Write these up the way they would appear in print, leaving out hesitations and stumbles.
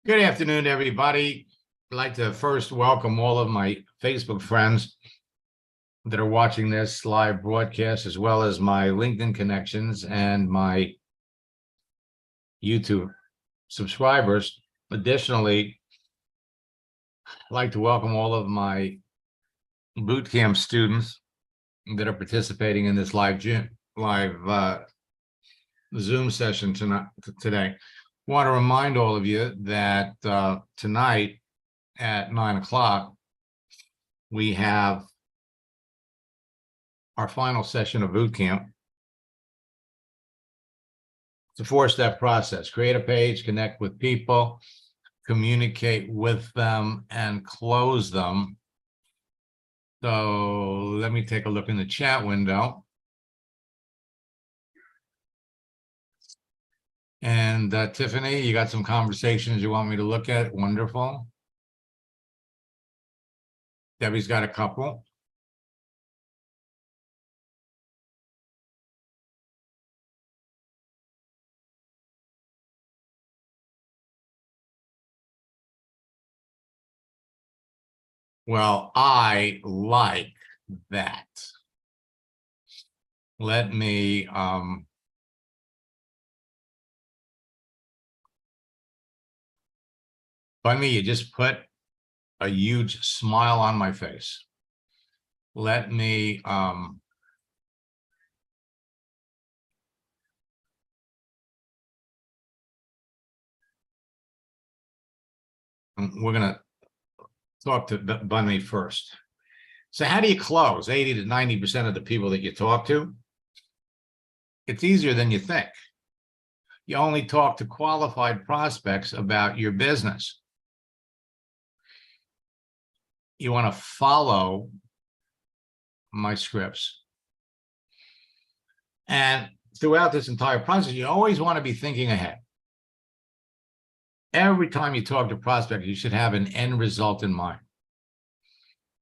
Good afternoon, everybody. I'd like to first welcome all of my Facebook friends that are watching this live broadcast, as well as my LinkedIn connections and my YouTube subscribers. Additionally, I'd like to welcome all of my boot camp students that are participating in this live Zoom session today. I want to remind all of you that tonight at 9 o'clock, we have our final session of boot camp. It's a four-step process. Create a page, connect with people, communicate with them, and close them. So let me take a look in the chat window. And Tiffany, you got some conversations you want me to look at? Wonderful. Debbie's got a couple. Well, I like that. Let me Bunny, you just put a huge smile on my face. Let me we're gonna talk to Bunny first. So how do you close 80 to 90% of the people that you talk to? It's easier than you think. You only talk to qualified prospects about your business. You want to follow my scripts. And throughout this entire process, you always want to be thinking ahead. Every time you talk to prospects, you should have an end result in mind.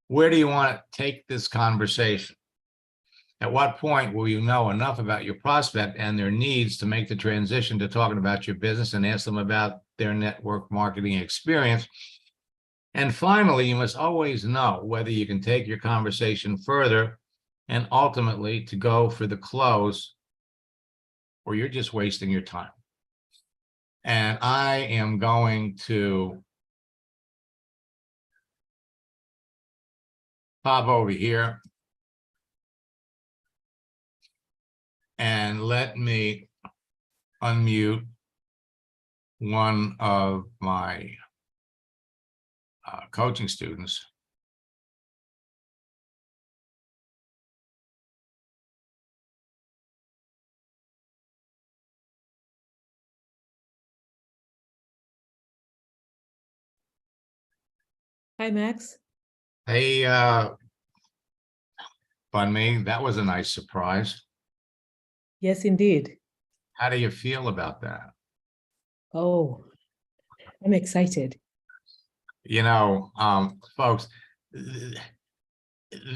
Where do you want to take this conversation? At what point will you know enough about your prospect and their needs to make the transition to talking about your business and ask them about their network marketing experience? And finally, you must always know whether you can take your conversation further and ultimately to go for the close, or you're just wasting your time. And I am going to pop over here and let me unmute one of my coaching students. Hi, Max. Hey, Bunmi, that was a nice surprise. Yes, indeed. How do you feel about that? Oh, I'm excited. You know, folks,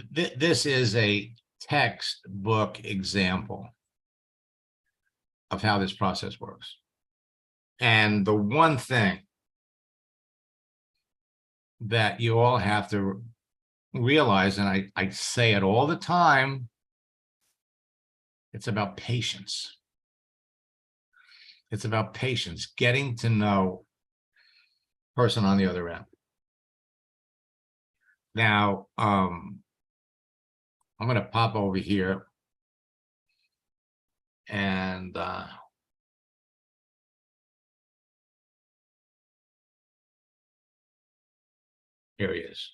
this is a textbook example of how this process works. And the one thing that you all have to realize, and I say it all the time, it's about patience. It's about patience, getting to know the person on the other end. Now, I'm going to pop over here and here he is.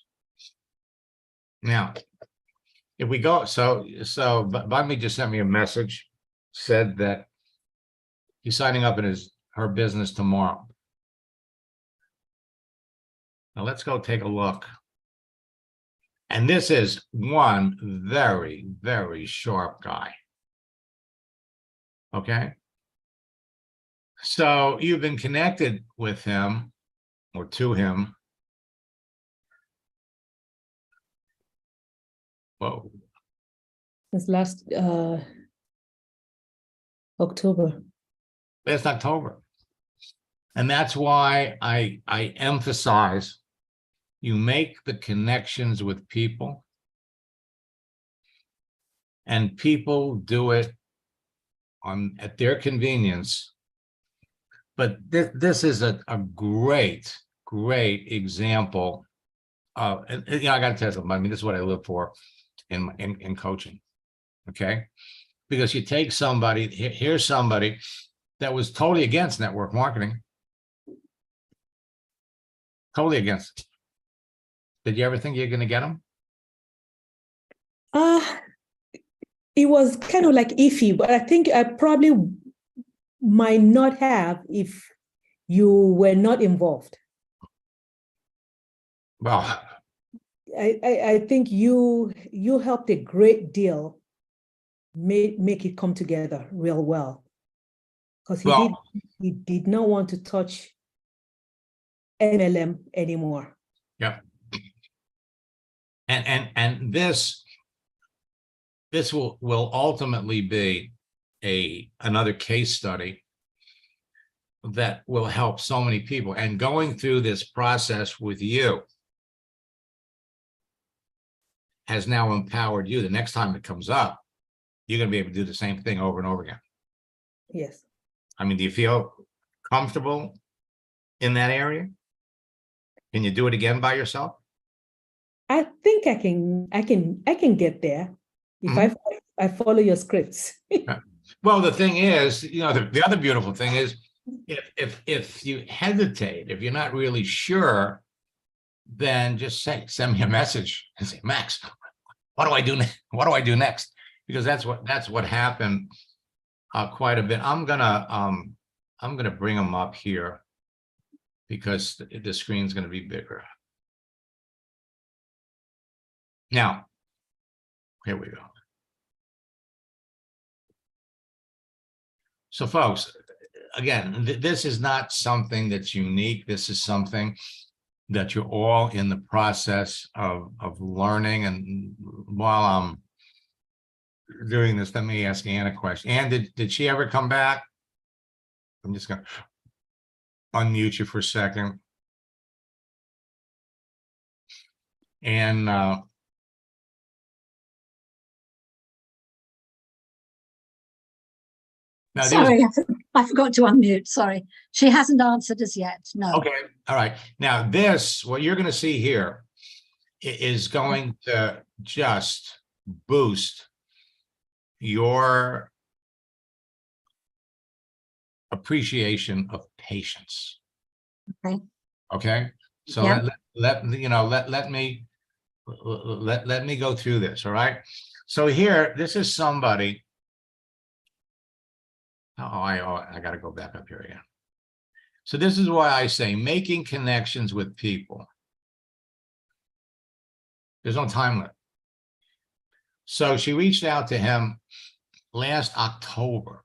Now, if we go, so Bunmi just sent me a message, said that he's signing up in her business tomorrow. Now let's go take a look. And this is one very, very sharp guy. Okay. So you've been connected with him or to him. Whoa. Since last October. Last October. And that's why I emphasize you make the connections with people, and people do it at their convenience. But this is a great example of, and, you know, I got to tell you something. I mean, this is what I live for in coaching. Okay, because you take somebody, here's somebody that was totally against network marketing, totally against it. Did you ever think you're going to get them? It was kind of like iffy, but I think I probably might not have if you were not involved. Well, I think you helped a great deal make it come together real well, because he did not want to touch MLM anymore. yeah. And this will ultimately be another case study that will help so many people. And going through this process with you has now empowered you. The next time it comes up, you're going to be able to do the same thing over and over again. Yes. I mean, do you feel comfortable in that area? Can you do it again by yourself? I think I can get there if I follow your scripts. Well, the thing is, you know, the other beautiful thing is, if you hesitate, if you're not really sure, then just send me a message and say, Max, what do I do? What do I do next? Because that's what happened quite a bit. I'm gonna bring them up here because the screen's gonna be bigger. Now, here we go. So folks, again, this is not something that's unique. This is something that you're all in the process of learning. And while I'm doing this, let me ask Ann a question. Ann, did she ever come back? I'm just gonna unmute you for a second. And now sorry, I forgot to unmute. Sorry. She hasn't answered us yet. No. Okay. All right. Now what you're going to see here is going to just boost your appreciation of patience. Okay. Okay. So yeah. let me go through this. All right. So here, this is somebody. I got to go back up here again. So this is why I say making connections with people. There's no time limit. So she reached out to him last October.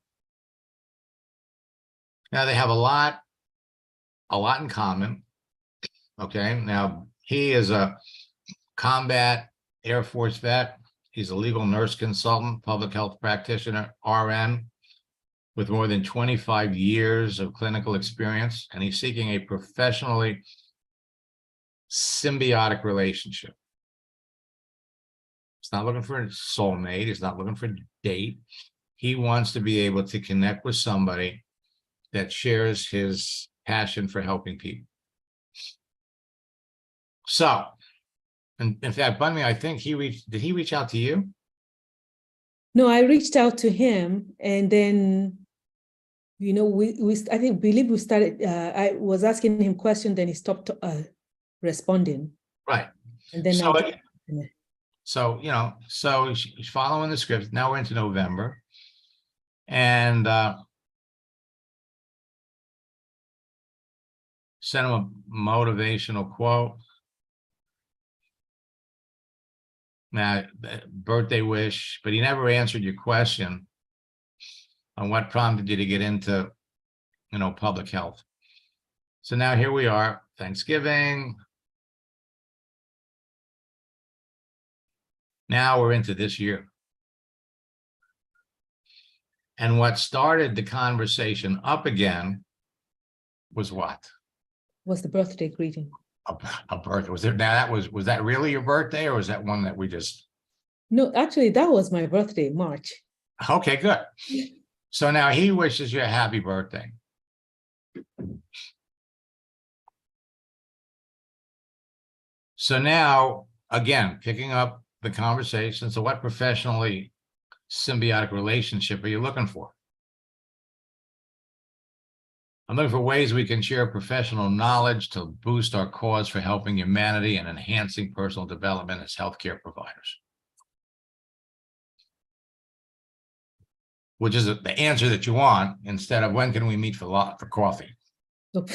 Now they have a lot in common. Okay. Now he is a combat Air Force vet. He's a legal nurse consultant, public health practitioner, RN, with more than 25 years of clinical experience, and he's seeking a professionally symbiotic relationship. He's not looking for a soulmate. He's not looking for a date. He wants to be able to connect with somebody that shares his passion for helping people. So, in fact, Bunny, I think did he reach out to you? No, I reached out to him, and then, you know, I believe we started, I was asking him questions, then he stopped responding. Right. And then so, you know, so she's following the script. Now we're into November. And sent him a motivational quote. Now, birthday wish, but he never answered your question on what prompted you to get into, you know, public health. So now here we are, Thanksgiving. Now we're into this year. And what started the conversation up again was what? Was the birthday greeting. A birthday? Was it, now that was that really your birthday, or was that one that we just, No, actually, that was my birthday, March. okay, good. So now he wishes you a happy birthday. So now, again, picking up the conversation. So what professionally symbiotic relationship are you looking for? I'm looking for ways we can share professional knowledge to boost our cause for helping humanity and enhancing personal development as healthcare providers. Which is the answer that you want, instead of when can we meet for coffee? So,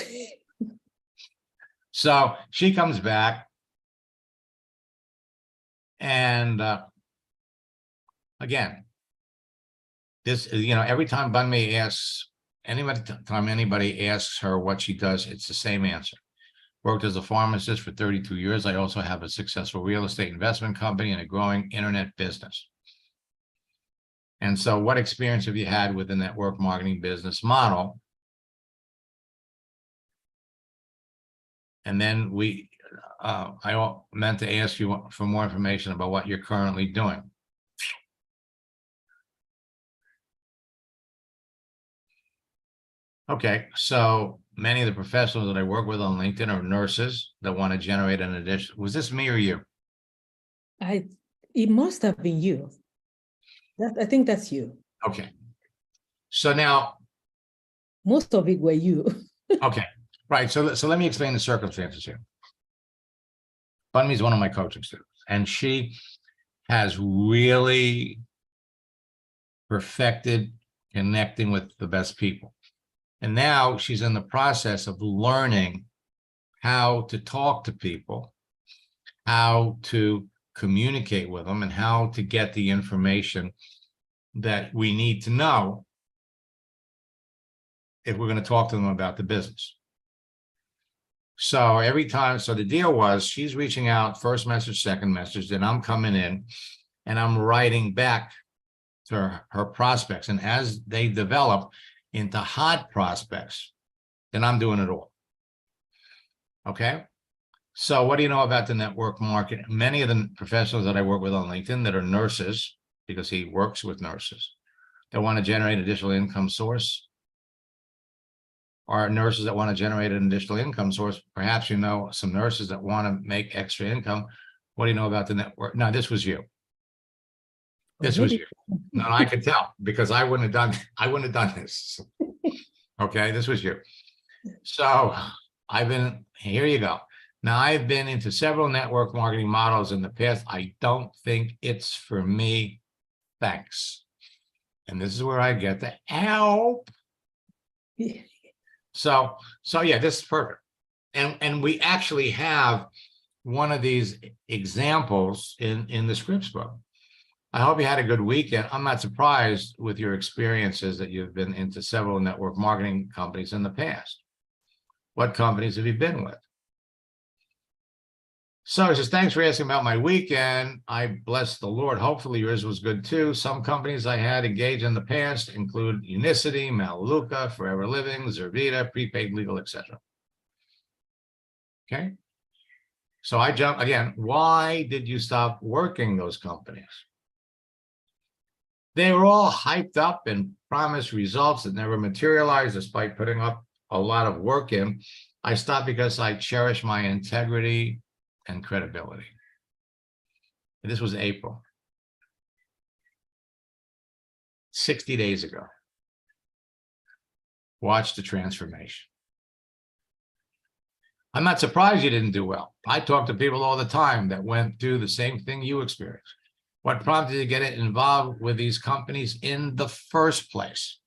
So she comes back. And again, this, every time Bunmi asks, time anybody asks her what she does, it's the same answer. Worked as a pharmacist for 32 years. I also have a successful real estate investment company and a growing internet business. And so what experience have you had with the network marketing business model? And then I meant to ask you for more information about what you're currently doing. Okay, so many of the professionals that I work with on LinkedIn are nurses that want to generate an addition. Was this me or you? it must have been you. I think that's you. Okay. So now, Most of it were you. okay, right. So let me explain the circumstances here. Bunmi is one of my coaching students, and she has really perfected connecting with the best people. And now she's in the process of learning how to talk to people, how to communicate with them, and how to get the information that we need to know if we're going to talk to them about the business. So every time, so the deal was she's reaching out, first message, second message, then I'm coming in and I'm writing back to her prospects. And as they develop into hot prospects, then I'm doing it all. Okay. So what do you know about the network market? Many of the professionals that I work with on LinkedIn that are nurses, because he works with nurses, that want to generate additional income source, are nurses that want to generate an additional income source. Perhaps you know some nurses that want to make extra income. What do you know about the network? No, this was you. This was you. No, I could tell because I wouldn't have done this. Okay, this was you. So here you go. Now I've been into several network marketing models in the past. I don't think it's for me. Thanks. And this is where I get the help. So yeah, this is perfect. And we actually have one of these examples in the scripts book. I hope you had a good weekend. I'm not surprised with your experiences that you've been into several network marketing companies in the past. What companies have you been with? So it says, thanks for asking about my weekend. I bless the Lord. Hopefully yours was good too. Some companies I had engaged in the past include Unicity, Melaleuca, Forever Living, Zervita, Prepaid Legal, etc. Okay. So I jump again. Why did you stop working those companies? They were all hyped up and promised results that never materialized despite putting up a lot of work in. I stopped because I cherish my integrity and credibility. And this was April. 60 days ago. Watch the transformation. I'm not surprised you didn't do well. I talk to people all the time that went through the same thing you experienced. What prompted you to get involved with these companies in the first place?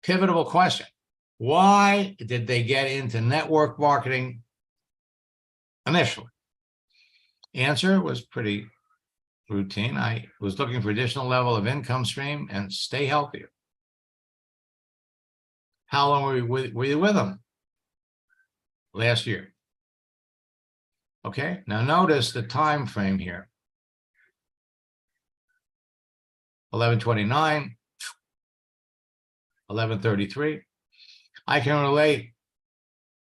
Pivotal question. Why did they get into network marketing initially? Answer was pretty routine. I was looking for additional level of income stream and stay healthier. How long were you with them? Last year. Okay, now notice the time frame here. 11/29, 11/33. I can relate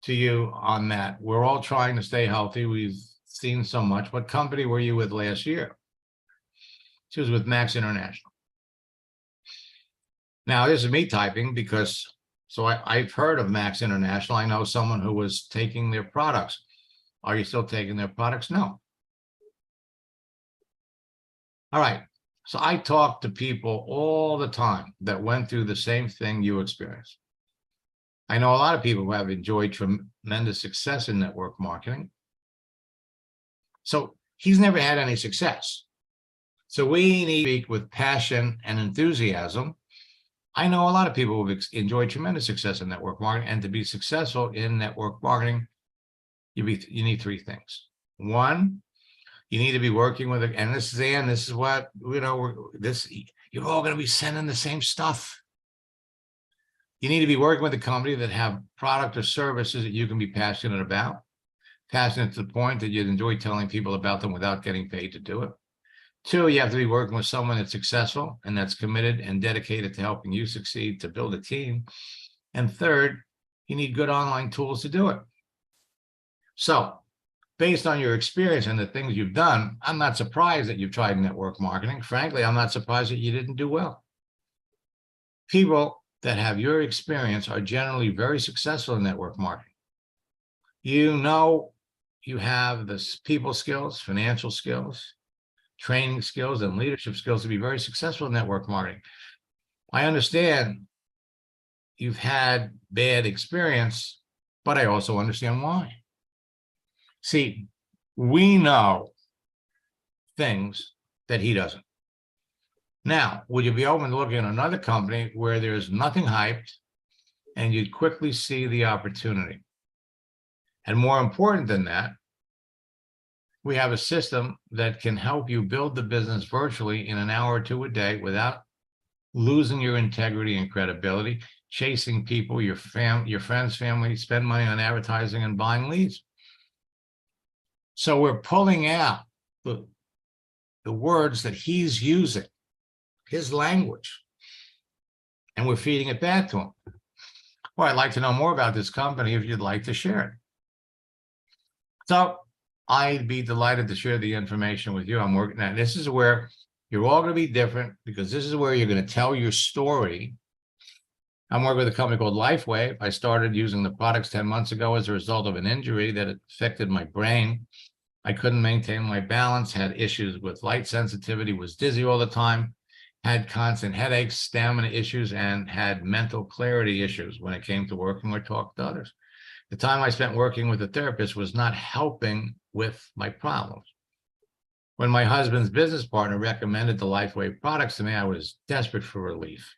to you on that. We're all trying to stay healthy. We've seen so much. What company were you with last year? She was with Max International. Now, this is me typing because, so I've heard of Max International. I know someone who was taking their products. Are you still taking their products? No. All right. So I talk to people all the time that went through the same thing you experienced. I know a lot of people who have enjoyed tremendous success in network marketing. So he's never had any success. So we need to speak with passion and enthusiasm. I know a lot of people who've enjoyed tremendous success in network marketing, and to be successful in network marketing, you need three things. One, you need to be working with, and this is what, you know, you're all going to be sending the same stuff. You need to be working with a company that have product or services that you can be passionate about, passionate to the point that you'd enjoy telling people about them without getting paid to do it. Two, you have to be working with someone that's successful and that's committed and dedicated to helping you succeed, to build a team. And third, you need good online tools to do it. So based on your experience and the things you've done, I'm not surprised that you've tried network marketing. Frankly, I'm not surprised that you didn't do well. People that have your experience are generally very successful in network marketing. You know, you have the people skills, financial skills, training skills, and leadership skills to be very successful in network marketing. I understand you've had bad experience, but I also understand why. See, we know things that he doesn't. Now, would you be open to looking at another company where there's nothing hyped and you'd quickly see the opportunity? And more important than that, we have a system that can help you build the business virtually in an hour or two a day without losing your integrity and credibility, chasing people, your friends, family, spend money on advertising and buying leads. So we're pulling out the words that he's using, his language, and we're feeding it back to him. Well, I'd like to know more about this company if you'd like to share it. So I'd be delighted to share the information with you. I'm working at, this is where you're all going to be different, because this is where you're going to tell your story. I'm working with a company called LifeWave. I started using the products 10 months ago as a result of an injury that affected my brain. I couldn't maintain my balance, had issues with light sensitivity, was dizzy all the time, had constant headaches, stamina issues, and had mental clarity issues when it came to working or talking to others. The time I spent working with a therapist was not helping with my problems. When my husband's business partner recommended the LifeWave products to me, I was desperate for relief,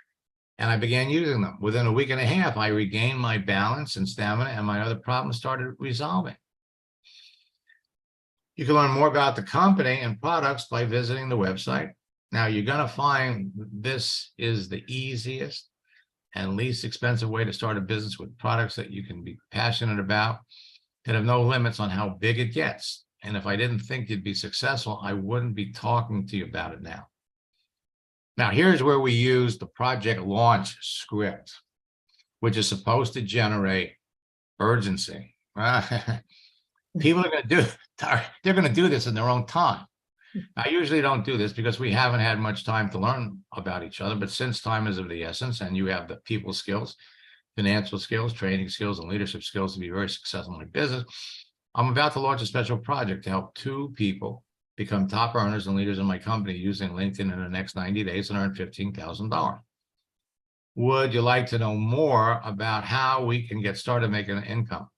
and I began using them. Within a week and a half, I regained my balance and stamina, and my other problems started resolving. You can learn more about the company and products by visiting the website. Now, you're going to find this is the easiest and least expensive way to start a business with products that you can be passionate about, that have no limits on how big it gets. And if I didn't think you'd be successful, I wouldn't be talking to you about it now. Now, here's where we use the project launch script, which is supposed to generate urgency. People are going to they're going to do this in their own time. I usually don't do this because we haven't had much time to learn about each other, but since time is of the essence and you have the people skills, financial skills, training skills, and leadership skills to be very successful in my business, I'm about to launch a special project to help 2 people become top earners and leaders in my company using LinkedIn in the next 90 days and earn $15,000. Would you like to know more about how we can get started making an income?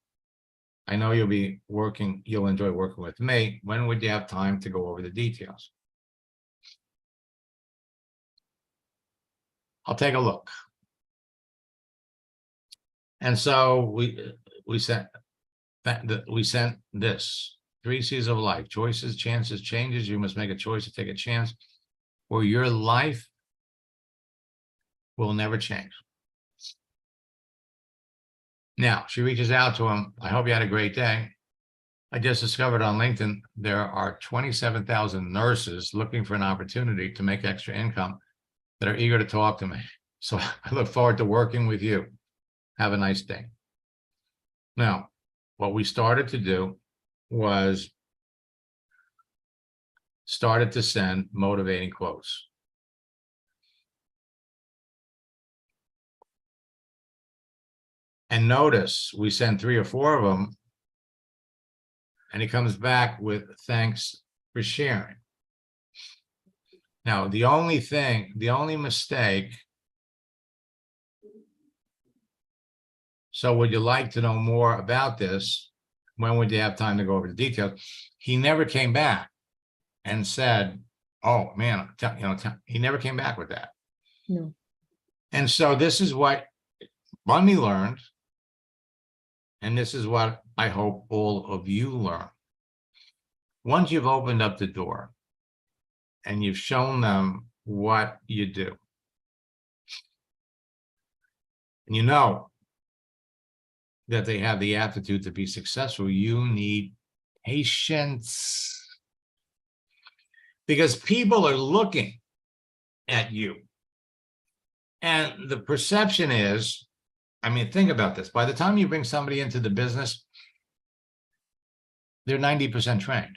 I know you'll enjoy working with me. When would you have time to go over the details? I'll take a look. And so we sent this 3 C's of life: choices, chances, changes. You must make a choice to take a chance, or your life will never change. Now, she reaches out to him. I hope you had a great day. I just discovered on LinkedIn, there are 27,000 nurses looking for an opportunity to make extra income that are eager to talk to me. So I look forward to working with you. Have a nice day. Now, what we started to do was started to send motivating quotes. And notice we sent 3 or 4 of them, and he comes back with thanks for sharing. Now, the only mistake, so would you like to know more about this? When would you have time to go over the details? He never came back and said, oh man, he never came back with that. No. And so this is what Bundy learned. And this is what I hope all of you learn. Once you've opened up the door and you've shown them what you do, and you know that they have the aptitude to be successful, you need patience. Because people are looking at you. And the perception is, I mean, think about this. By the time you bring somebody into the business, they're 90% trained.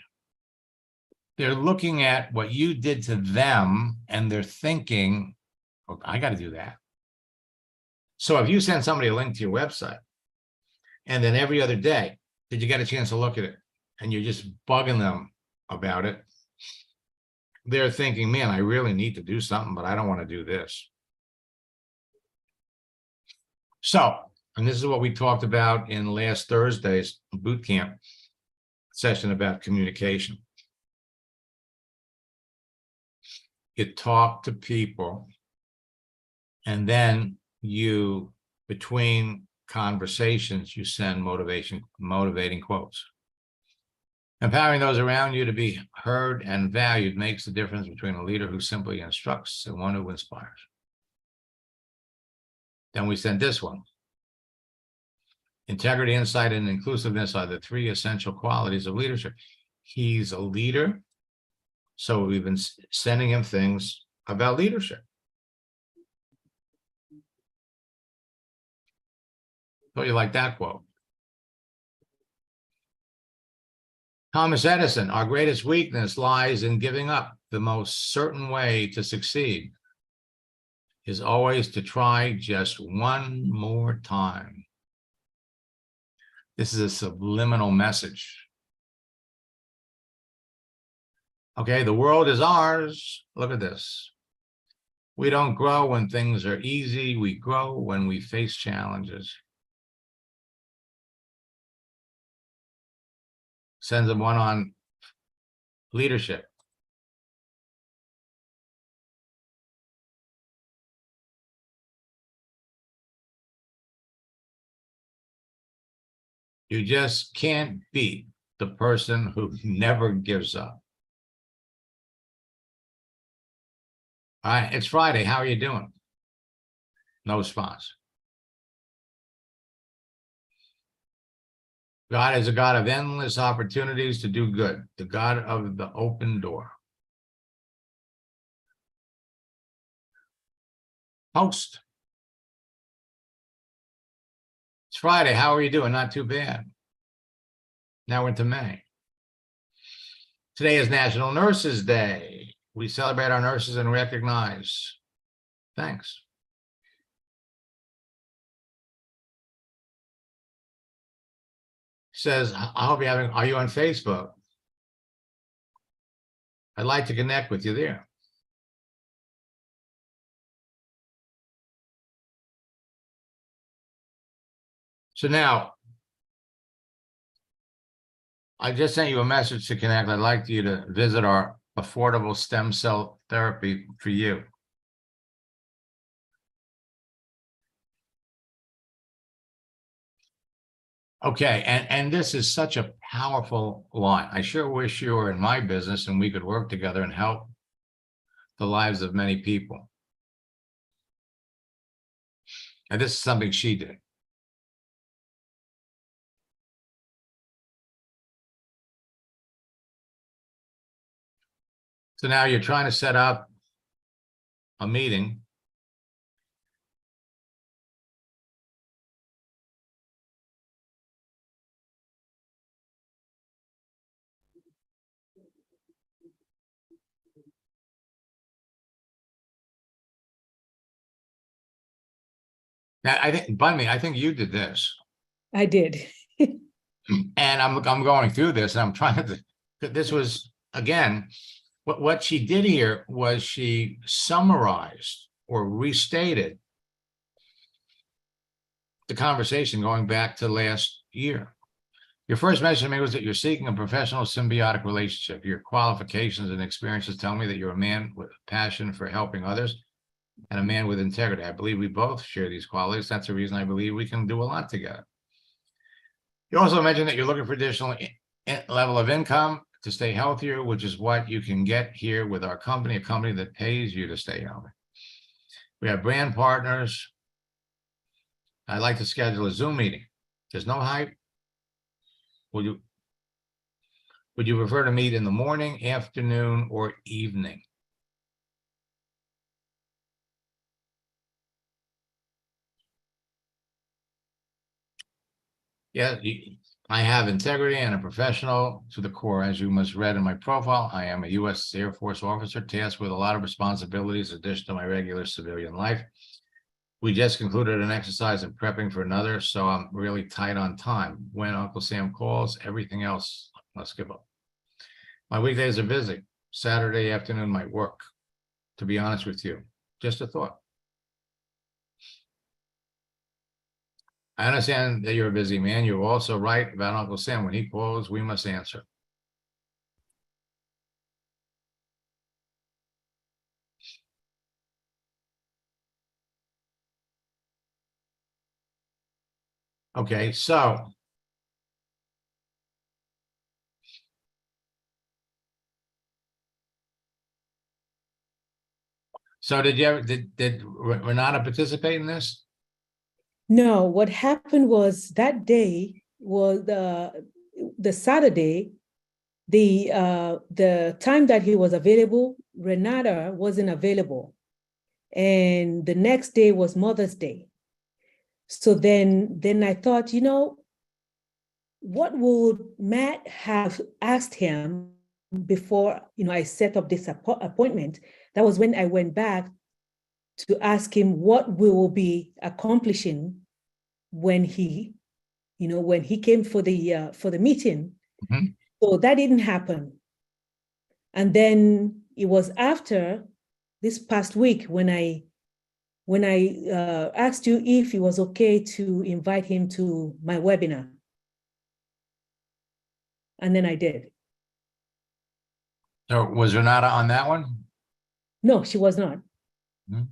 They're looking at what you did to them and they're thinking, oh, I got to do that. So if you send somebody a link to your website and then every other day, did you get a chance to look at it? And you're just bugging them about it. They're thinking, man, I really need to do something, but I don't want to do this. So, and this is what we talked about in last Thursday's boot camp session about communication. You talk to people, and then you, between conversations, you send motivating quotes. Empowering those around you to be heard and valued makes the difference between a leader who simply instructs and one who inspires. Then we sent this one. Integrity, insight, and inclusiveness are the 3 essential qualities of leadership. He's a leader, so we've been sending him things about leadership. So you like that quote? Thomas Edison, our greatest weakness lies in giving up. The most certain way to succeed is always to try just one more time. This is a subliminal message. Okay, the world is ours. Look at this. We don't grow when things are easy. We grow when we face challenges. Sends them one on leadership. You just can't beat the person who never gives up. All right, it's Friday. How are you doing? No response. God is a God of endless opportunities to do good, the God of the open door. Host. It's Friday. How are you doing? Not too bad. Now we're into May. Today is National Nurses Day. We celebrate our nurses and recognize. Thanks. Says, I hope you're having, are you on Facebook? I'd like to connect with you there. So now, I just sent you a message to connect. I'd like you to visit our affordable stem cell therapy for you. Okay, and this is such a powerful line. I sure wish you were in my business and we could work together and help the lives of many people. And this is something she did. So now you're trying to set up a meeting. Now, I think, Bunny, I think you did this. I did. And I'm going through this and I'm trying to, this was, again, what she did here was she summarized or restated the conversation going back to last year. Your first message to me was that you're seeking a professional symbiotic relationship. Your qualifications and experiences tell me that you're a man with a passion for helping others and a man with integrity. I believe we both share these qualities. That's the reason I believe we can do a lot together. You also mentioned that you're looking for additional level of income to stay healthier, which is what you can get here with our company, a company that pays you to stay healthy. We have brand partners. I'd like to schedule a Zoom meeting. There's no hype. Would you prefer to meet in the morning, afternoon, or evening? Yeah, I have integrity and a professional to the core. As you must read in my profile, I am a U.S. Air Force officer tasked with a lot of responsibilities in addition to my regular civilian life. We just concluded an exercise and prepping for another, so I'm really tight on time. When Uncle Sam calls, everything else must give up. My weekdays are busy. Saturday afternoon might work, to be honest with you. Just a thought. I understand that you're a busy man. You're also right about Uncle Sam. When he calls, we must answer. Okay, so did you ever, did Renata participate in this? No, what happened was that day was the Saturday, the time that he was available, Renata wasn't available. And the next day was Mother's Day. So then I thought, what would Matt have asked him before, I set up this appointment? That was when I went back to ask him what we will be accomplishing when he came for the meeting. Mm-hmm. So that didn't happen. And then it was after this past week when I asked you if it was okay to invite him to my webinar. And then I did. So was Renata on that one? No, she was not. Mm-hmm.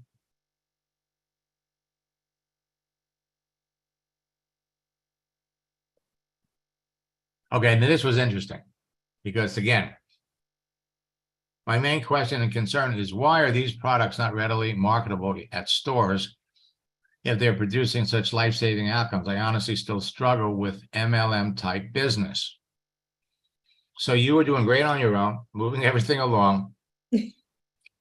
Okay, now this was interesting because, again, my main question and concern is why are these products not readily marketable at stores if they're producing such life-saving outcomes? I honestly still struggle with MLM type business. So you were doing great on your own, moving everything along.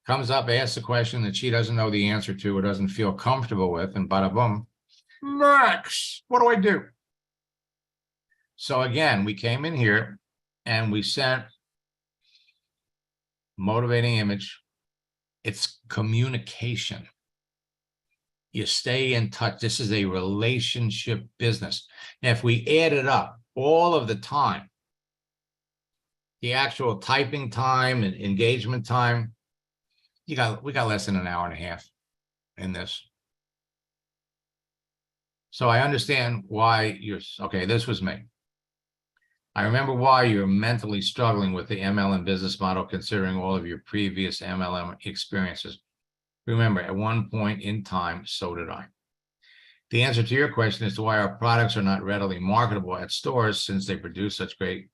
Comes up, asks a question that she doesn't know the answer to or doesn't feel comfortable with, and bada boom, Max, what do I do? So again, we came in here and we sent motivating image. It's communication. You stay in touch. This is a relationship business. And if we added up all of the time, the actual typing time and engagement time, we got less than an hour and a half in this. So I understand why okay, this was me. I remember why you're mentally struggling with the MLM business model, considering all of your previous MLM experiences. Remember, at one point in time, so did I. The answer to your question as to why our products are not readily marketable at stores since they produce such great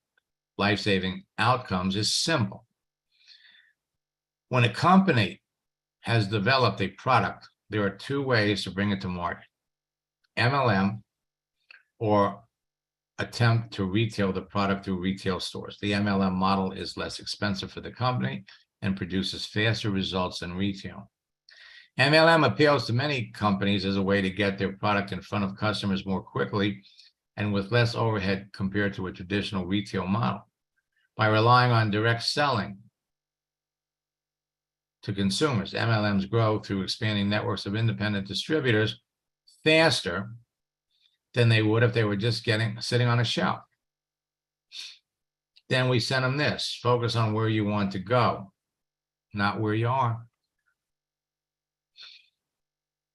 life-saving outcomes is simple. When a company has developed a product, there are two ways to bring it to market: MLM or attempt to retail the product through retail stores. The MLM model is less expensive for the company and produces faster results than retail. MLM appeals to many companies as a way to get their product in front of customers more quickly and with less overhead compared to a traditional retail model. By relying on direct selling to consumers, MLMs grow through expanding networks of independent distributors faster than they would if they were just sitting on a shelf. Then we send them this, focus on where you want to go, not where you are.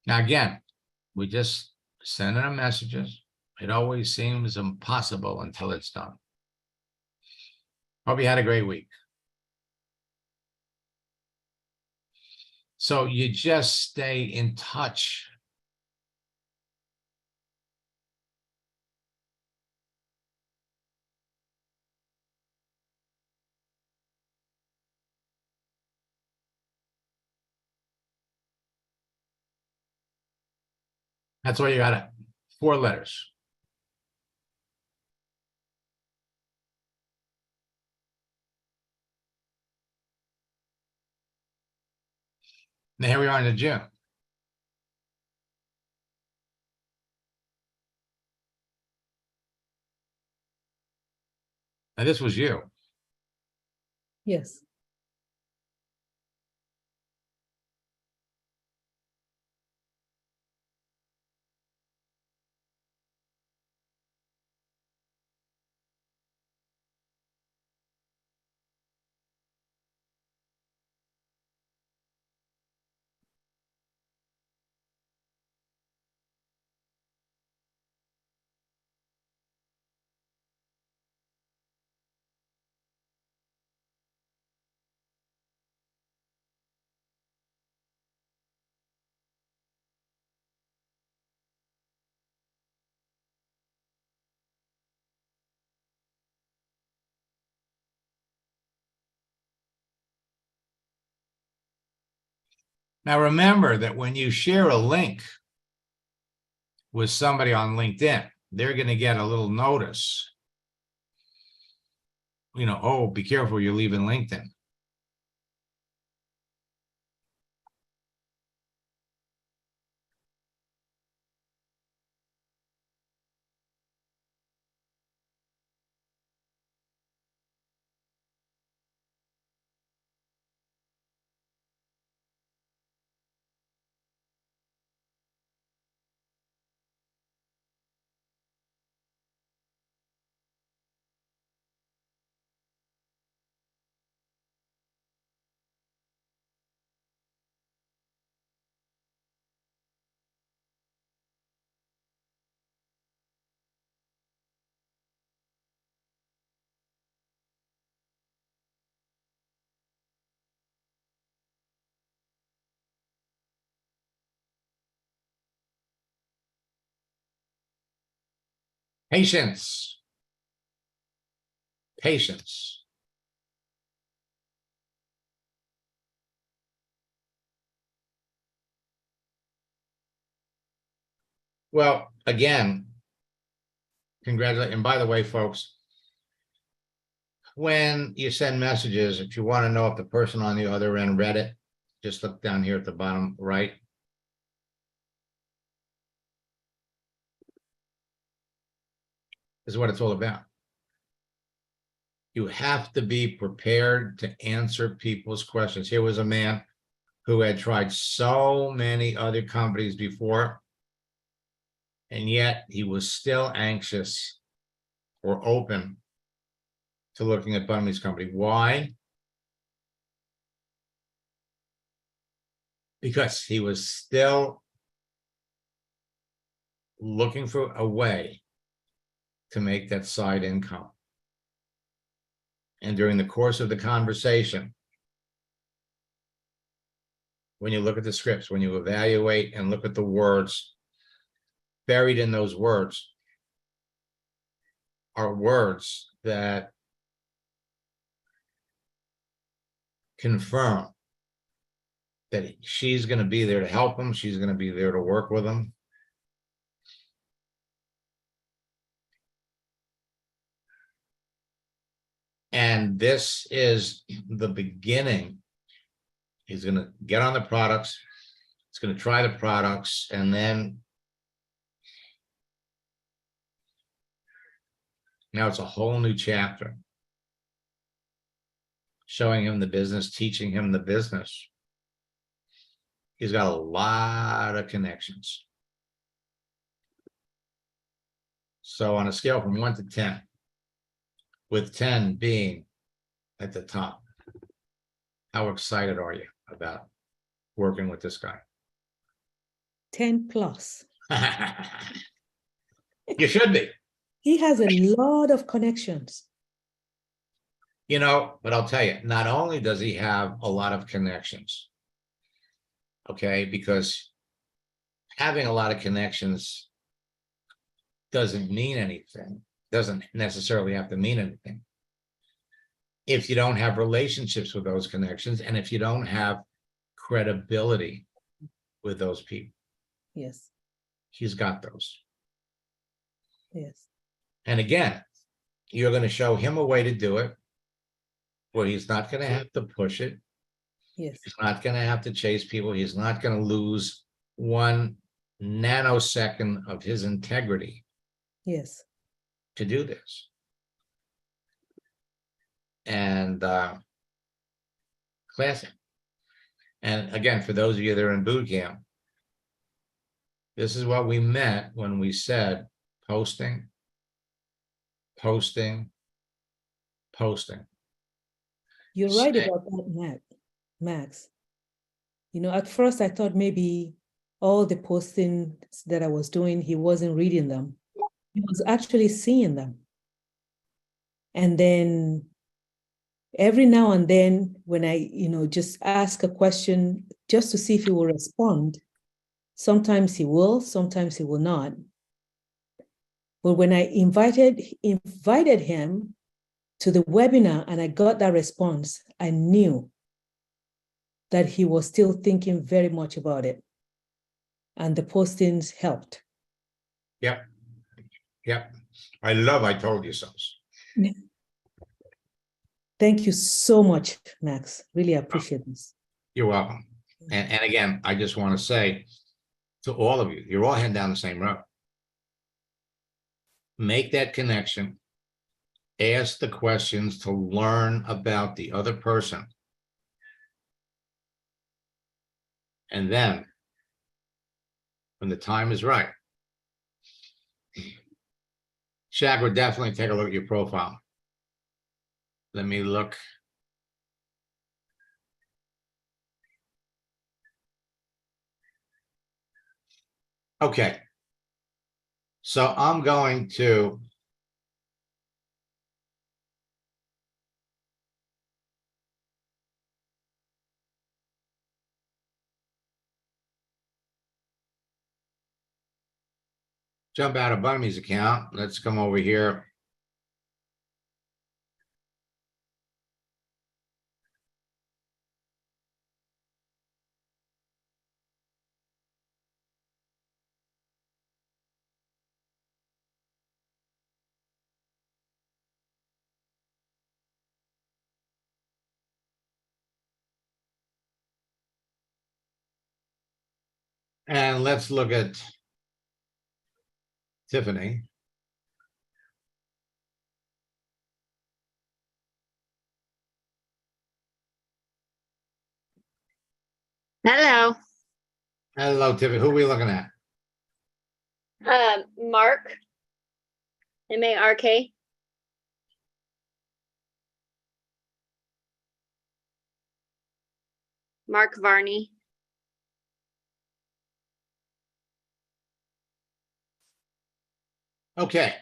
Now, again, we just sending them messages. It always seems impossible until it's done. Hope you had a great week. So you just stay in touch. That's all you got it. 4 letters. Now here we are in June. Now this was you. Yes. Now remember that when you share a link with somebody on LinkedIn, they're going to get a little notice. You know, oh, be careful, you're leaving LinkedIn. Patience. Patience. Well, again, congratulations. And by the way, folks, when you send messages, if you want to know if the person on the other end read it, just look down here at the bottom right. This is what it's all about. You have to be prepared to answer people's questions. Here was a man who had tried so many other companies before, and yet he was still anxious or open to looking at Bundy's company. Why? Because he was still looking for a way to make that side income. And during the course of the conversation, when you look at the scripts, when you evaluate and look at the words, buried in those words are words that confirm that she's going to be there to help him. She's going to be there to work with him. And this is the beginning. He's going to get on the products. He's going to try the products, and then now it's a whole new chapter. Showing him the business, teaching him the business. He's got a lot of connections. So on a scale from 1 to 10, with 10 being at the top, how excited are you about working with this guy? 10 plus. You should be. He has a lot of connections. But I'll tell you, not only does he have a lot of connections, okay, because having a lot of connections doesn't mean anything, doesn't necessarily have to mean anything. If you don't have relationships with those connections, and if you don't have credibility with those people, Yes, he's got those. yes, And again, you're going to show him a way to do it where he's not going to have to push it. yes, He's not going to have to chase people. He's not going to lose 1 nanosecond of his integrity yes. to do this. And classic. And again, for those of you that are in boot camp, this is what we meant when we said posting, posting, posting. You're right Say- about that, Max. At first I thought maybe all the postings that I was doing, he wasn't reading them. He was actually seeing them. And then every now and then when I, just ask a question just to see if he will respond, sometimes he will, sometimes he will not. But when I invited him to the webinar and I got that response, I knew that he was still thinking very much about it. And the postings helped. Yep. I told you so. Thank you so much, Max. Really appreciate this. You're welcome. And again, I just want to say to all of you, you're all heading down the same road. Make that connection. Ask the questions to learn about the other person. And then, when the time is right, Shagger, definitely take a look at your profile. Let me look. Okay. So I'm going to jump out of Bunny's account. Let's come over here. And let's look at Tiffany. Hello. Hello, Tiffany. Who are we looking at? Mark. M-A-R-K. Mark Varney. Okay.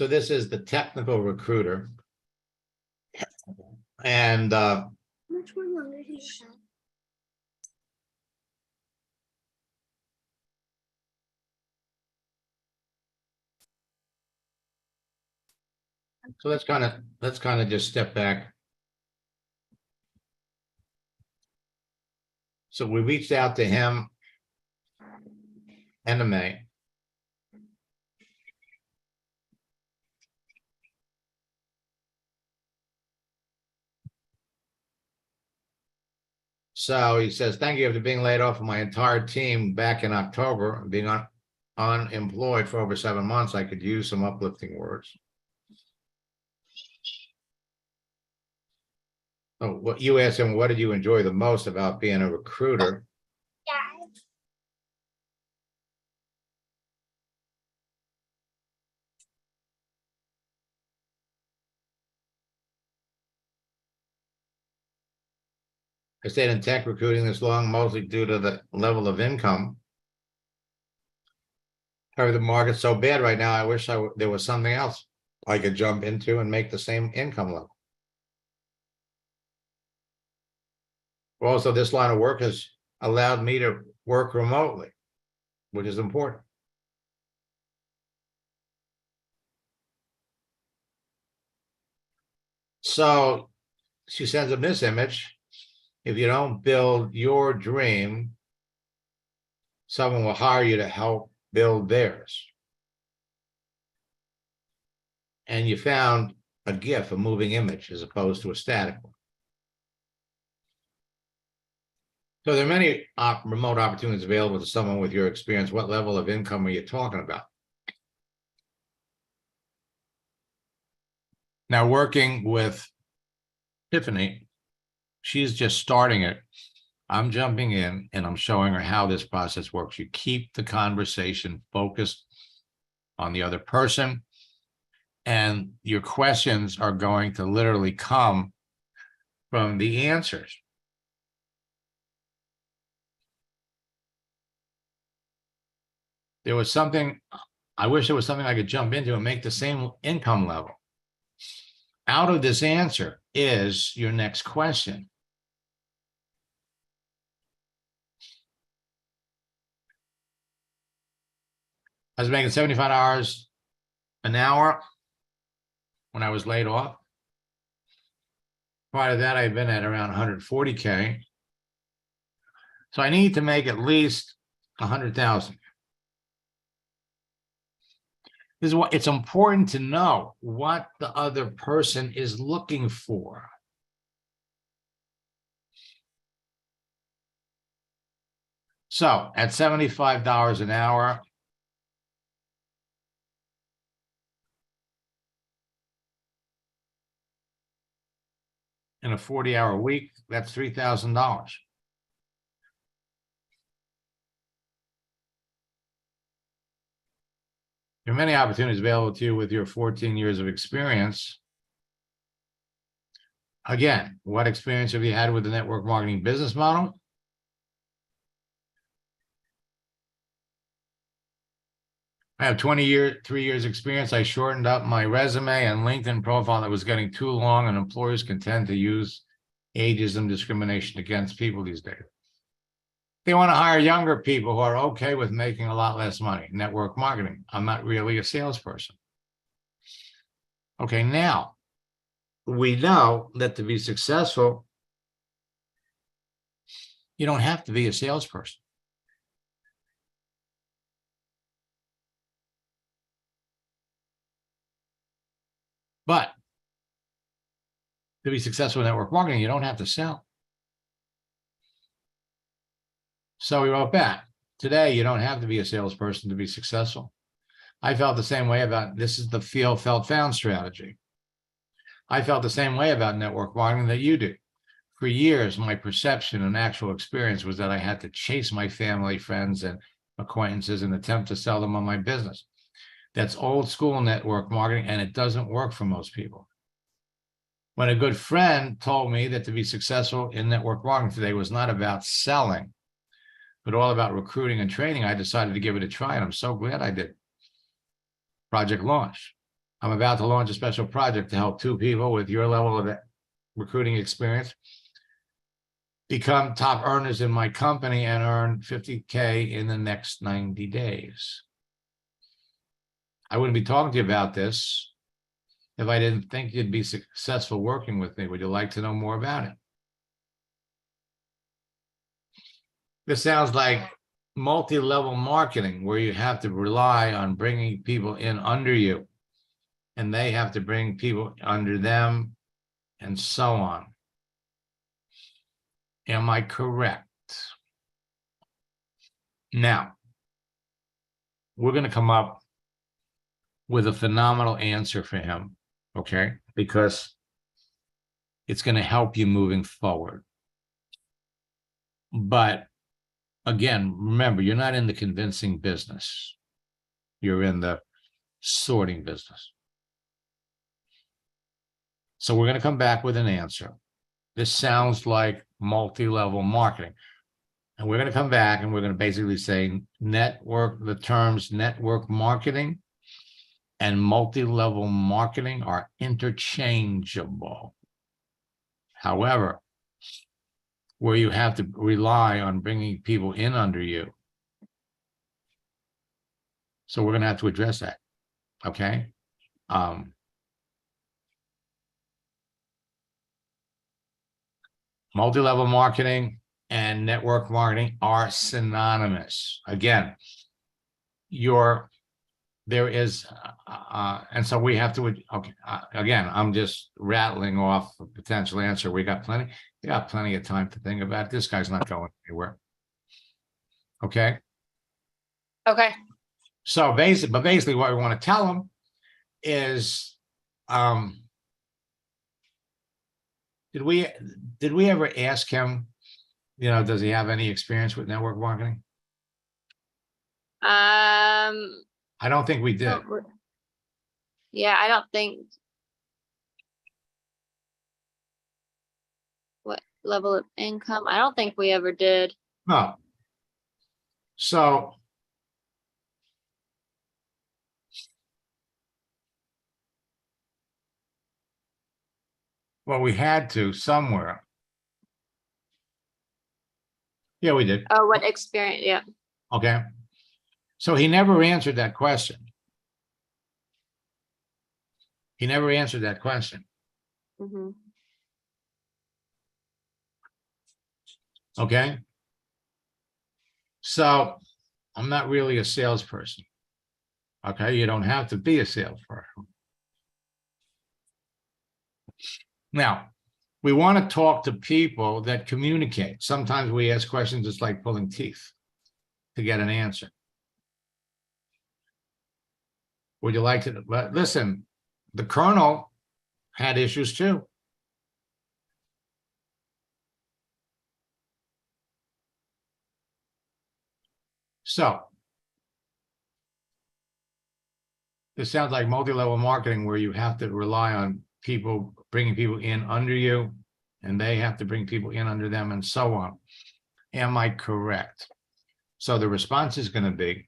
So this is the technical recruiter. And Which one longer do you have? so let's kind of just step back. So we reached out to him End of May. So he says, thank you after being laid off of my entire team back in October, being unemployed for over 7 months. I could use some uplifting words. Oh, what you asked him, what did you enjoy the most about being a recruiter? I stayed in tech recruiting this long, mostly due to the level of income. However, the market's so bad right now, I wish there was something else I could jump into and make the same income level. Also, this line of work has allowed me to work remotely, which is important. So she sends him this image. If you don't build your dream, someone will hire you to help build theirs. And you found a GIF, a moving image, as opposed to a static one. So there are many remote opportunities available to someone with your experience. What level of income are you talking about? Now, working with Tiffany, she's just starting it. I'm jumping in and I'm showing her how this process works. You keep the conversation focused on the other person, and your questions are going to literally come from the answers. There was something, I wish there was something I could jump into and make the same income level. Out of this answer is your next question. I was making $75 an hour when I was laid off. Prior to that, I'd been at around 140K. So I need to make at least 100,000. This is what it's important to know what the other person is looking for. So at $75 an hour, in a 40-hour week, that's $3,000. There are many opportunities available to you with your 14 years of experience. Again, what experience have you had with the network marketing business model? I have 3 years experience. I shortened up my resume and LinkedIn profile that was getting too long, and employers can tend to use ageism discrimination against people these days. They want to hire younger people who are okay with making a lot less money. Network marketing. I'm not really a salesperson. Okay, now we know that to be successful, you don't have to be a salesperson. But to be successful in network marketing, you don't have to sell. So we wrote back, today, you don't have to be a salesperson to be successful. I felt the same way about, this is the feel, felt, found strategy. I felt the same way about network marketing that you do. For years, my perception and actual experience was that I had to chase my family, friends, and acquaintances and attempt to sell them on my business. That's old school network marketing, and it doesn't work for most people. When a good friend told me that to be successful in network marketing today was not about selling, but all about recruiting and training, I decided to give it a try, and I'm so glad I did. Project launch. I'm about to launch a special project to help 2 people with your level of recruiting experience become top earners in my company and earn $50K in the next 90 days. I wouldn't be talking to you about this if I didn't think you'd be successful working with me. Would you like to know more about it? This sounds like multi-level marketing where you have to rely on bringing people in under you and they have to bring people under them and so on. Am I correct? Now, we're going to come up with a phenomenal answer for him, okay? Because it's going to help you moving forward. But again, remember, you're not in the convincing business. You're in the sorting business. So we're going to come back with an answer. This sounds like multi-level marketing. And we're going to come back and we're going to basically say the terms network marketing and multi-level marketing are interchangeable. However, where you have to rely on bringing people in under you. So we're going to have to address that. Okay. Multi-level marketing and network marketing are synonymous. Again, there is, and so we have to, okay, again, I'm just rattling off a potential answer. We got plenty of time to think about it. This guy's not going anywhere. Okay. Okay. So basically what we want to tell him is, did we ever ask him, does he have any experience with network marketing? I don't think we did. Yeah, I don't think. What level of income? I don't think we ever did. No. So well, we had to somewhere. Yeah, we did. Oh, what experience? Yeah. Okay. So he never answered that question. He never answered that question. Mm-hmm. Okay. So I'm not really a salesperson. Okay. You don't have to be a salesperson. Now, we want to talk to people that communicate. Sometimes we ask questions, it's like pulling teeth to get an answer. Would you like to, but listen, the colonel had issues too. So this sounds like multi-level marketing where you have to rely on people, bringing people in under you, and they have to bring people in under them and so on. Am I correct? So the response is going to be,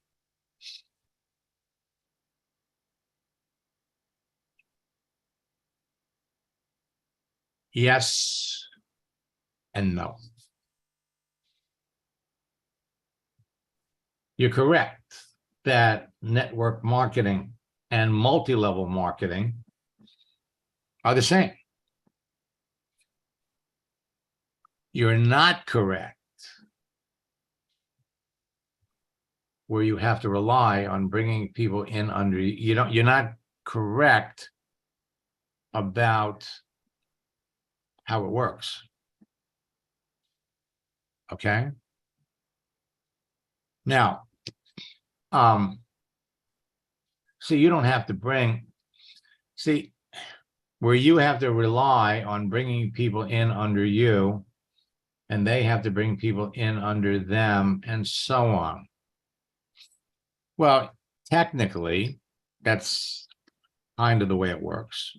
yes and no. You're correct that network marketing and multi-level marketing are the same. You're not correct where you have to rely on bringing people in under you. You're not correct about how it works. Okay. Now, see, you don't have to where you have to rely on bringing people in under you, and they have to bring people in under them, and so on. Well, technically, that's kind of the way it works.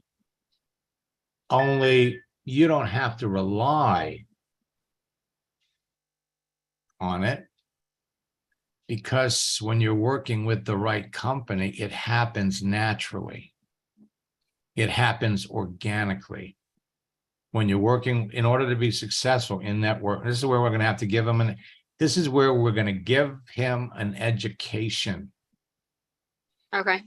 Only you don't have to rely on it, because when you're working with the right company, it happens naturally. It happens organically. When you're working, in order to be successful in that work, this is where we're going to have to give him this is where we're going to give him an education. Okay.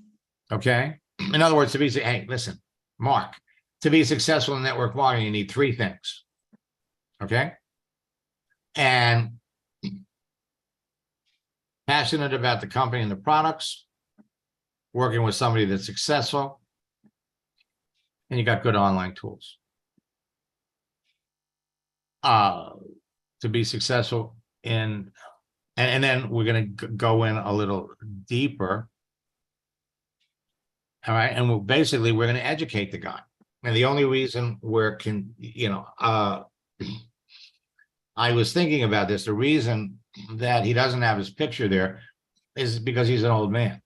Okay. In other words, hey, listen, Mark, to be successful in network marketing, you need 3 things. Okay. And passionate about the company and the products, working with somebody that's successful, and you got good online tools. To be successful in, and then we're going to go in a little deeper. All right. And we're going to educate the guy. And the only reason I was thinking about this, the reason that he doesn't have his picture there is because he's an old man.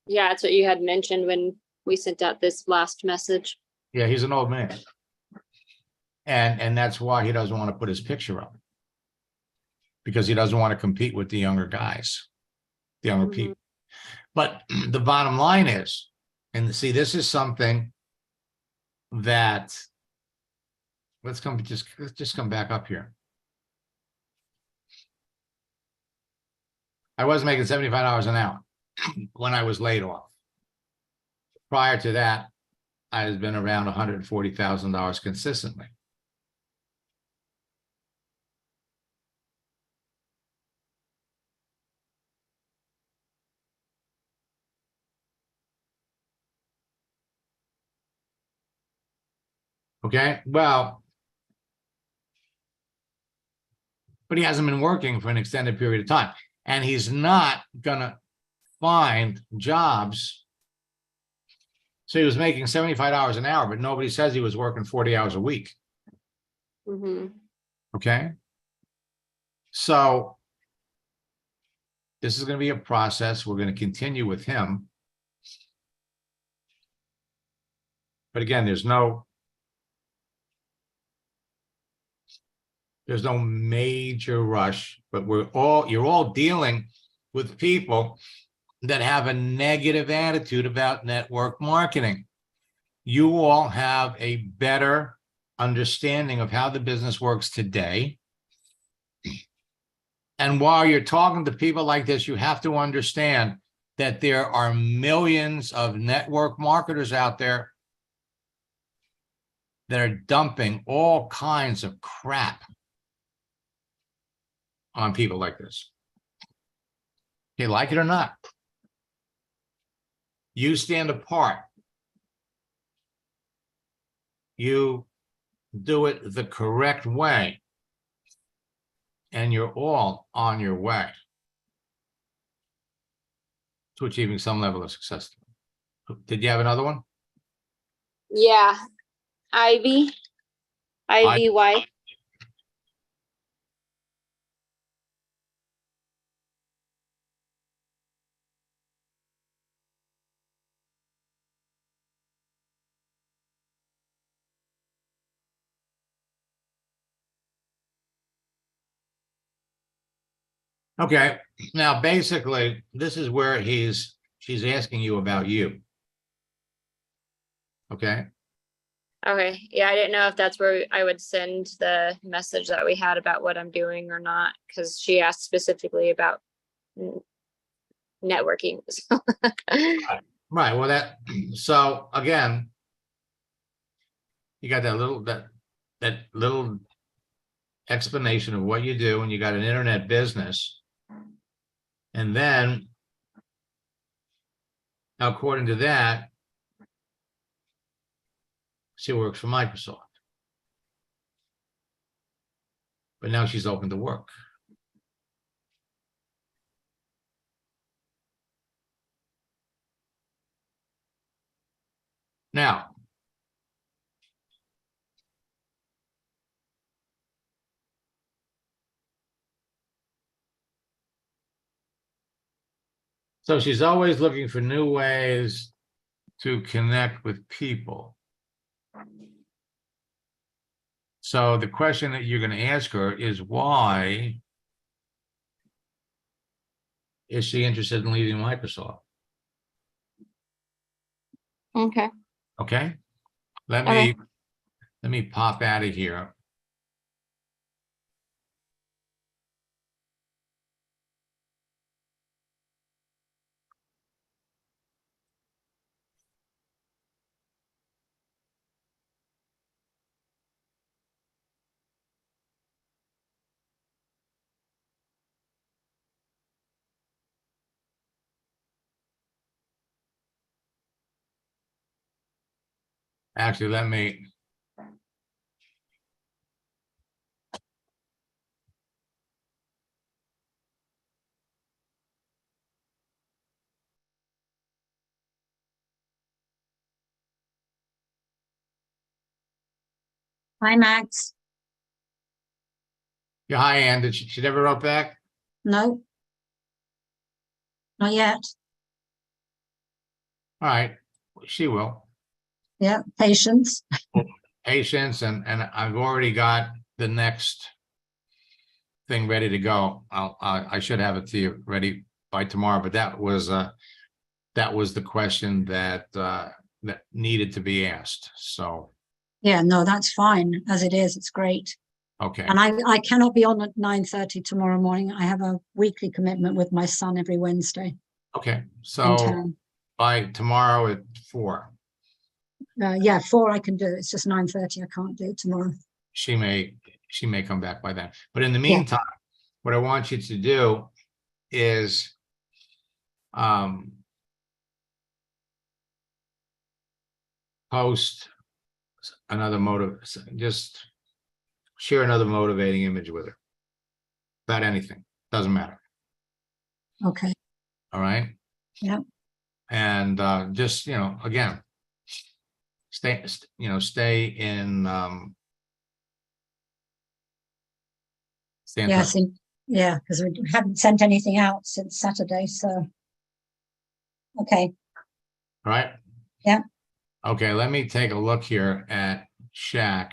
Yeah, that's what you had mentioned when we sent out this last message. Yeah, he's an old man. And that's why he doesn't want to put his picture up. Because he doesn't want to compete with the younger guys, the younger Mhm. people. But the bottom line is, and see, this is something that let's just come back up here. I was making $75 an hour when I was laid off. Prior to that, I had been around $140,000 consistently. Okay, well, but he hasn't been working for an extended period of time, and he's not gonna find jobs. So he was making $75 an hour, but nobody says he was working 40 hours a week. Mhm. Okay. So this is going to be a process. We're going to continue with him. But again, there's no major rush, but you're all dealing with people that have a negative attitude about network marketing. You all have a better understanding of how the business works today. And while you're talking to people like this, you have to understand that there are millions of network marketers out there that are dumping all kinds of crap on people like this. You like it or not? You stand apart. You do it the correct way. And you're all on your way to achieving some level of success. Did you have another one? Yeah. Ivy. IVY. Okay. Now, basically, this is where she's asking you about you. Okay. Okay. Yeah, I didn't know if that's where I would send the message that we had about what I'm doing or not, because she asked specifically about networking. Right. Well, so again, you got that little explanation of what you do, and you got an internet business. And then, according to that, she works for Microsoft. But now she's open to work. Now, so she's always looking for new ways to connect with people. So the question that you're going to ask her is, why is she interested in leaving Microsoft? Okay. Okay. Okay. Let me pop out of here. Actually, let me. Hi, Max. Yeah, hi, Ann. Did she never wrote back? No. Not yet. All right, she will. Yeah, patience. Patience, and I've already got the next thing ready to go. I should have it to you ready by tomorrow, but that was the question that needed to be asked. So, Yeah, no, that's fine as it is. It's great. okay, And I cannot be on at 9:30 tomorrow morning. I have a weekly commitment with my son every Wednesday okay. in So town. by tomorrow at 4, Yeah, 4 I can do. It's just 9:30 I can't do tomorrow. she may come back by then. But in the Yeah. meantime, what I want you to do is post another just share another motivating image with her about anything. Doesn't matter. Okay. All right. Yeah. And just, again, stay in stay in Yeah, touch. yeah, because we haven't sent anything out since Saturday. So, okay. All right. Yeah. Okay, let me take a look here at Shaq.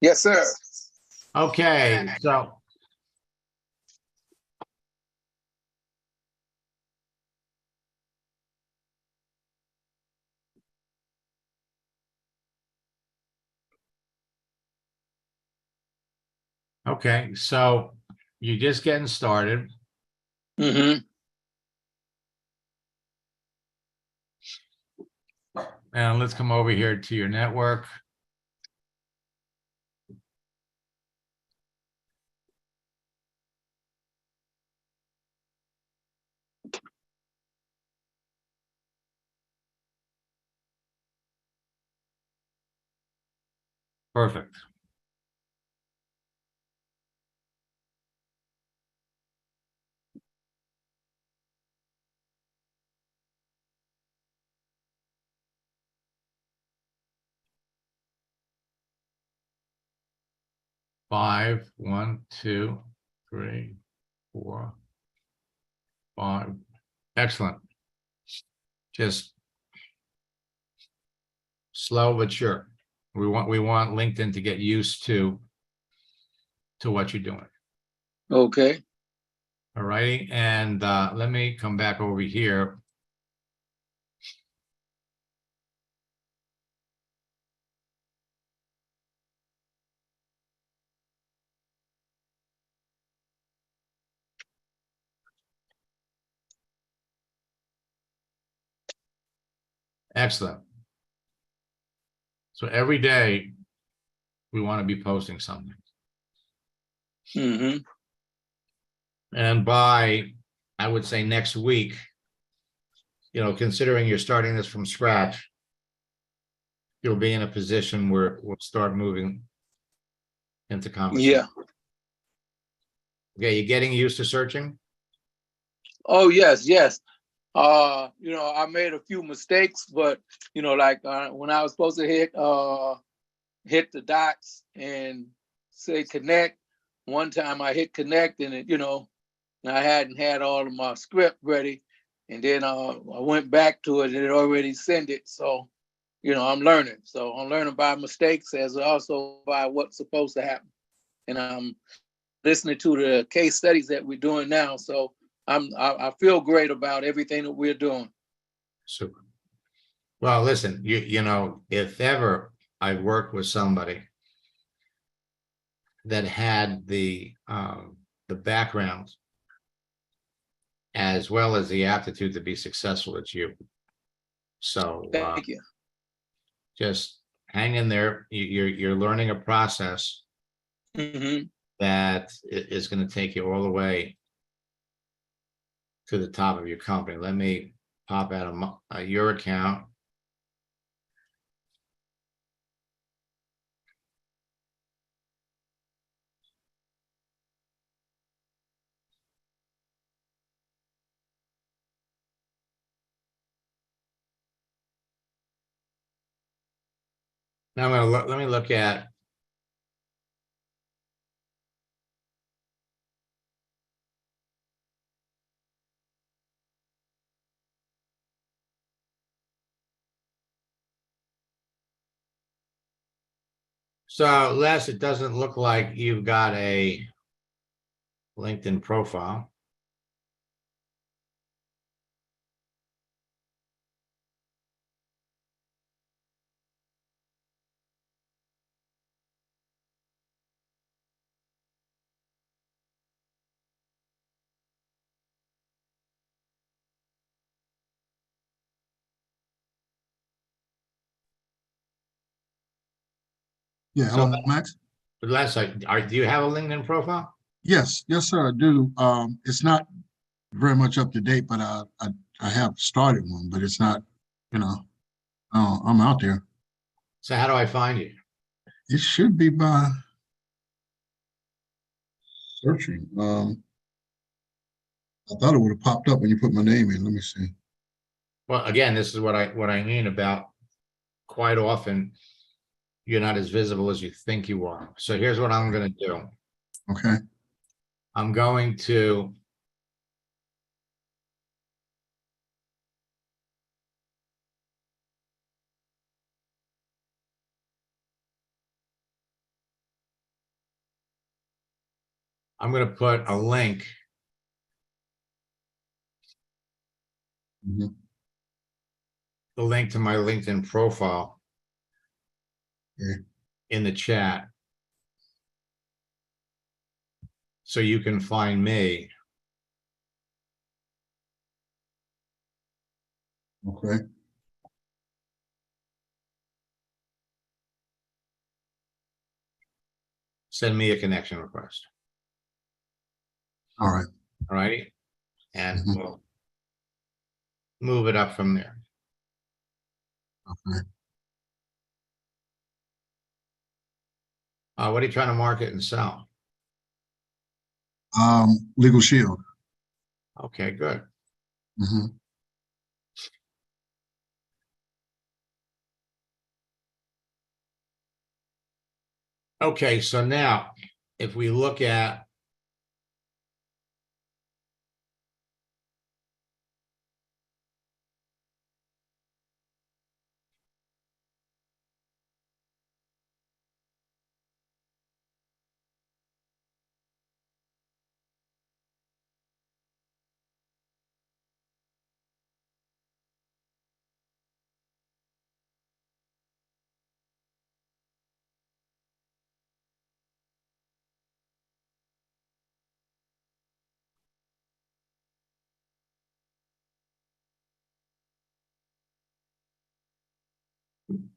Yes, sir. Okay, so you're just getting started. Mm-hmm. And let's come over here to your network. Perfect. Five, 1, 2, 3, 4, 5. Excellent. Just slow but sure. We want LinkedIn to get used to what you're doing. Okay. All righty. And let me come back over here. Excellent. So every day we want to be posting something. Mm-hmm. And by, I would say, next week, considering you're starting this from scratch, you'll be in a position where we'll start moving into conversation. Yeah. Okay, you getting used to searching? Oh, yes, yes. I made a few mistakes, but like when I was supposed to hit the dots and say connect, one time I hit connect and I hadn't had all of my script ready, and then I went back to it and it already sent it. So, I'm learning. So I'm learning by mistakes as also by what's supposed to happen. And I'm listening to the case studies that we're doing now. So I feel great about everything that we're doing. Super. Well, listen, if ever I worked with somebody that had the background as well as the aptitude to be successful, it's you. So Thank you. just hang in there. You're learning a process Mm-hmm. that is going to take you all the way to the top of your company. Let me pop out of your account. Now I'm going to look, let me look at so Les, it doesn't look like you've got a LinkedIn profile. Yeah, So- hello, Max. But Les, do you have a LinkedIn profile? Yes, yes, sir, I do. It's not very much up to date, but I have started one, but it's not, you know, I'm out there. So how do I find you? It should be by searching. I thought it would have popped up when you put my name in. Let me see. Well, again, this is what I mean about quite often you're not as visible as you think you are. So here's what I'm going to do. Okay, I'm going to put a link mhm, the link to my LinkedIn profile Okay. in the chat. So you can find me. Okay, Send me a connection request. all right. All righty. And Mhm. we'll move it up from there. Okay. What are you trying to market and sell? Legal Shield. Okay, good. Mhm. Okay, so now if we look at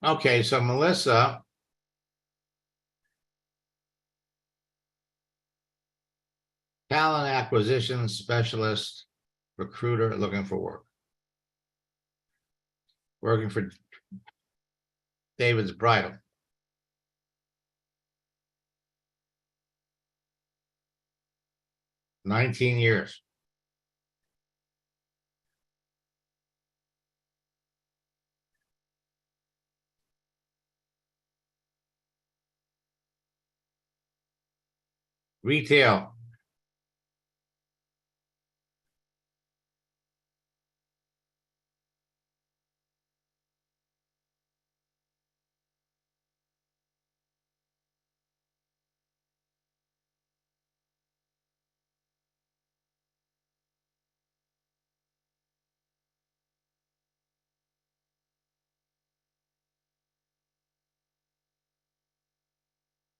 okay, so Melissa, talent acquisition specialist, recruiter looking for work. Working for David's Bridal. $19 years. Retail.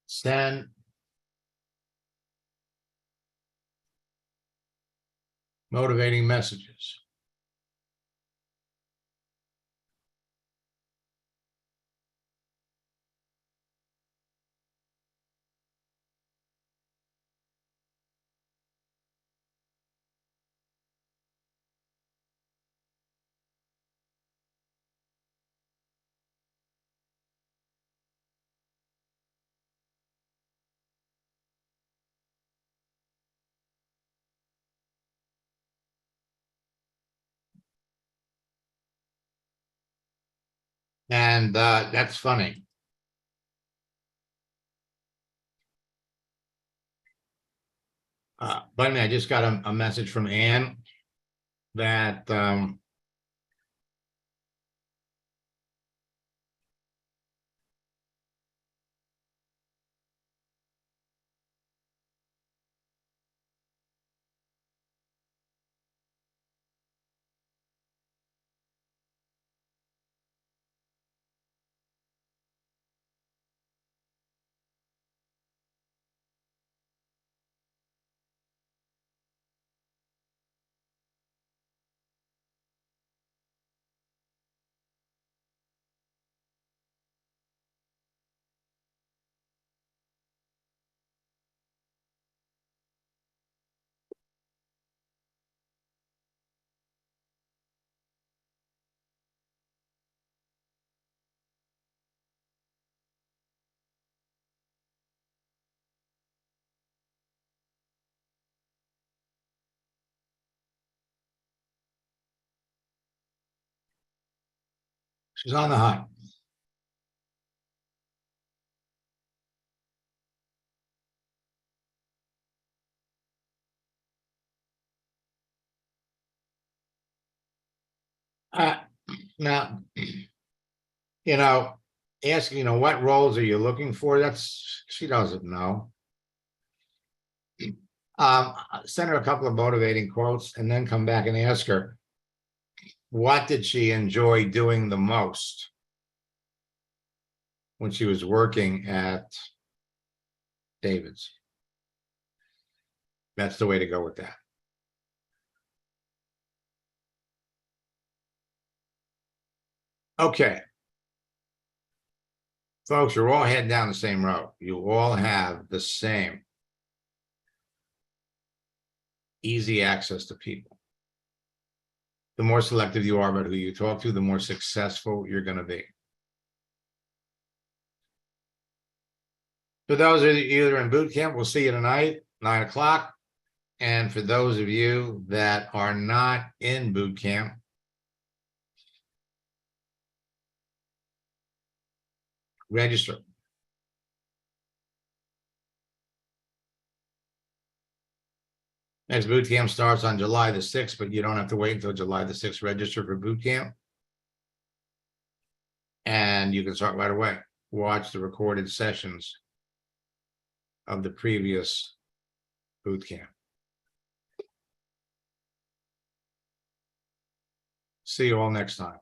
Send motivating messages. And that's funny. By the way, I just got a message from Ann that she's on the hunt. Now, asking, what roles are you looking for? She doesn't know. Send her a couple of motivating quotes and then come back and ask her, what did she enjoy doing the most when she was working at David's? That's the way to go with that. Okay. Folks, you're all heading down the same road. You all have the same easy access to people. The more selective you are about who you talk to, the more successful you're going to be. For those of you that are in boot camp, we'll see you tonight, 9 o'clock. And for those of you that are not in boot camp, register. Next boot camp starts on July the 6th, but you don't have to wait until July the 6th to register for boot camp. And you can start right away. Watch the recorded sessions of the previous boot camp. See you all next time.